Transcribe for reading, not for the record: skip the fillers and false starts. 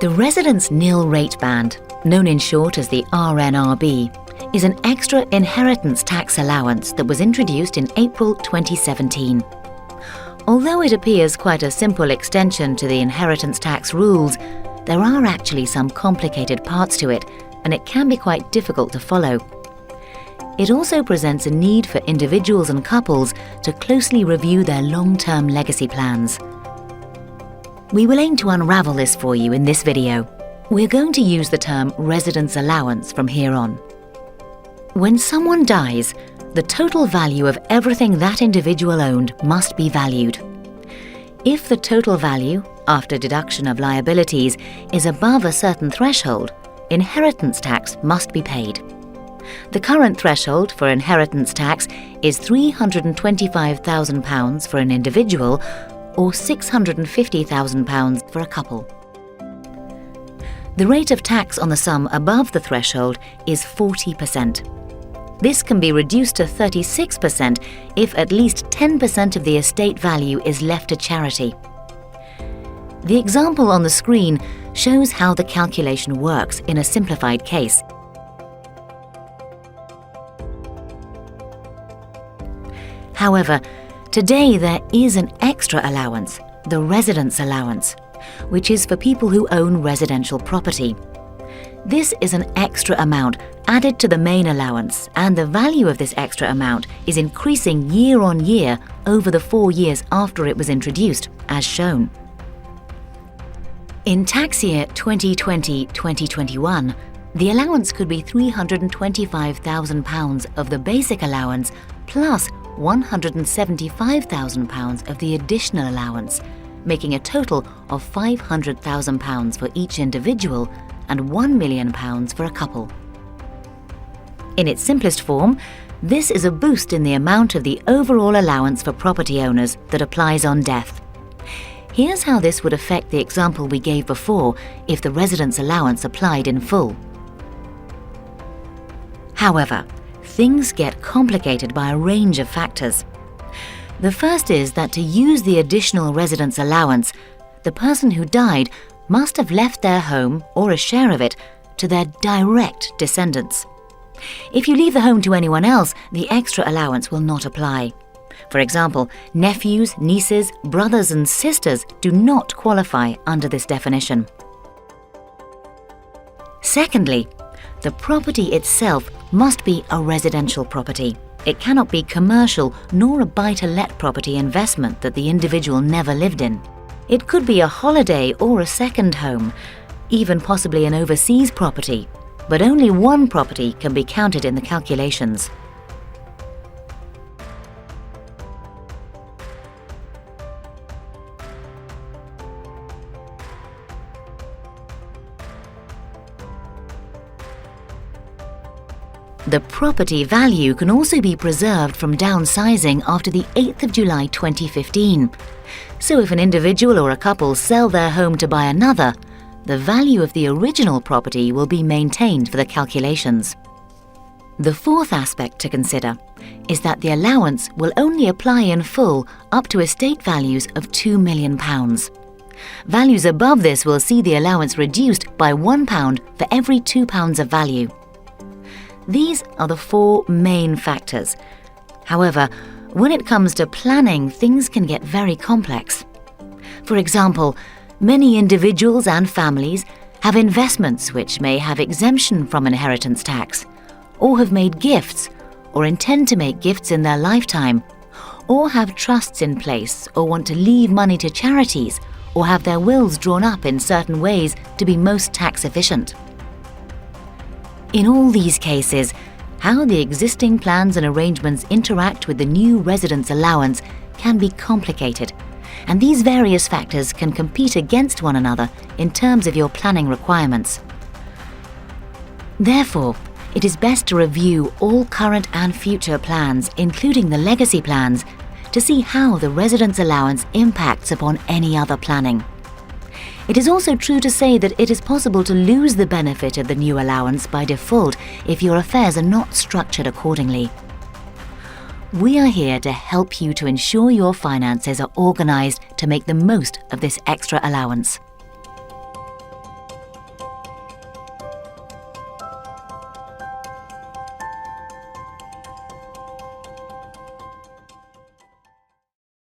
The Residence Nil Rate Band, known in short as the RNRB, is an extra inheritance tax allowance that was introduced in April 2017. Although it appears quite a simple extension to the inheritance tax rules, there are actually some complicated parts to it, and it can be quite difficult to follow. It also presents a need for individuals and couples to closely review their long-term legacy plans. We will aim to unravel this for you in this video. We're going to use the term residence allowance from here on. When someone dies, the total value of everything that individual owned must be valued. If the total value, after deduction of liabilities, is above a certain threshold, inheritance tax must be paid. The current threshold for inheritance tax is £325,000 for an individual or £650,000 for a couple. The rate of tax on the sum above the threshold is 40%. This can be reduced to 36% if at least 10% of the estate value is left to charity. The example on the screen shows how the calculation works in a simplified case. However, today there is an extra allowance, the residence allowance, which is for people who own residential property. This is an extra amount added to the main allowance, and the value of this extra amount is increasing year on year over the 4 years after it was introduced, as shown. In tax year 2020-2021, the allowance could be £325,000 of the basic allowance plus £175,000 of the additional allowance, making a total of £500,000 for each individual and £1 million for a couple. In its simplest form, this is a boost in the amount of the overall allowance for property owners that applies on death. Here's how this would affect the example we gave before if the residence allowance applied in full. However, things get complicated by a range of factors. The first is that to use the additional residence allowance, the person who died must have left their home or a share of it to their direct descendants. If you leave the home to anyone else, the extra allowance will not apply. For example, nephews, nieces, brothers and sisters do not qualify under this definition. Secondly, the property itself must be a residential property. It cannot be commercial nor a buy-to-let property investment that the individual never lived in. It could be a holiday or a second home, even possibly an overseas property, but only one property can be counted in the calculations. The property value can also be preserved from downsizing after the 8th of July 2015. So if an individual or a couple sell their home to buy another, the value of the original property will be maintained for the calculations. The fourth aspect to consider is that the allowance will only apply in full up to estate values of £2 million. Values above this will see the allowance reduced by £1 for every £2 of value. These are the four main factors. However, when it comes to planning, things can get very complex. For example, many individuals and families have investments which may have exemption from inheritance tax, or have made gifts, or intend to make gifts in their lifetime, or have trusts in place, or want to leave money to charities, or have their wills drawn up in certain ways to be most tax efficient. In all these cases, how the existing plans and arrangements interact with the new residence allowance can be complicated, and these various factors can compete against one another in terms of your planning requirements. Therefore, it is best to review all current and future plans, including the legacy plans, to see how the residence allowance impacts upon any other planning. It is also true to say that it is possible to lose the benefit of the new allowance by default if your affairs are not structured accordingly. We are here to help you to ensure your finances are organized to make the most of this extra allowance.